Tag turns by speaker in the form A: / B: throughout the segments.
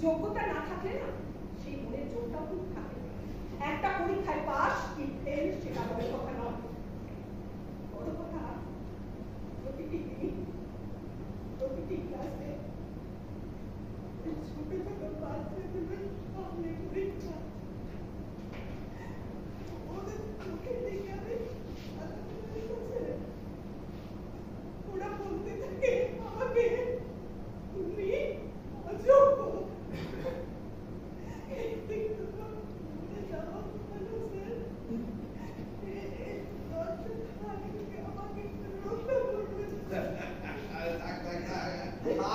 A: যোগ্যতা না থাকলে না সেই মনের যোগটাও কিন্তু থাকে না। একটা পরীক্ষায় পাস কি ফেল সেটা বড় কথা নয়, বড় কথা প্রতিটি দিন প্রতিটি ক্লাসে ছোট ছোট বাচ্চাদের সামনে পরীক্ষা, ওদের চোখের দিকে ওরা বলতে থাকে আমাকে তুমি অযোগ্য।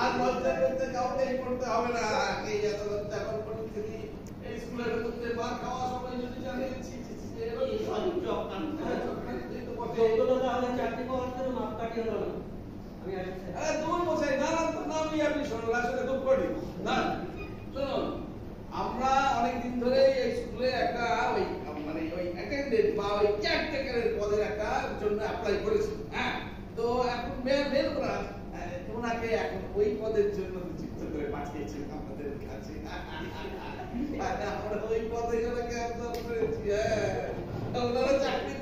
B: আর লজ্জা করতে কাউকেই করতে হবে না। এই এত লজ্জা করতে এই স্কুলের মধ্যে মার খাওয়া সবাই যদি জানে
C: চাকরি পাওয়ার জন্য মাপ কাটিয়ে হলো না। আমি আসছি
B: তুমি বলছি নানান তো নামই আপনি শুনুন, আসলে খুব কঠিন না। শুনুন, আমরা অনেকদিন ধরে এই স্কুলে একটা ওই মানে ওই অ্যাটেন্ডেন্ট বা ওই কেয়ারটেকারের পদের একটা জন্য অ্যাপ্লাই করেছি। হ্যাঁ, তো এখন মেল করা ওনাকে এখন ওই পদের জন্য যুক্ত করে পাঠিয়েছি আমাদের কাছে। আমরা ওই পদে ওনাকে অবজার্ভ করেছি। হ্যাঁ, ওনারা চাকরি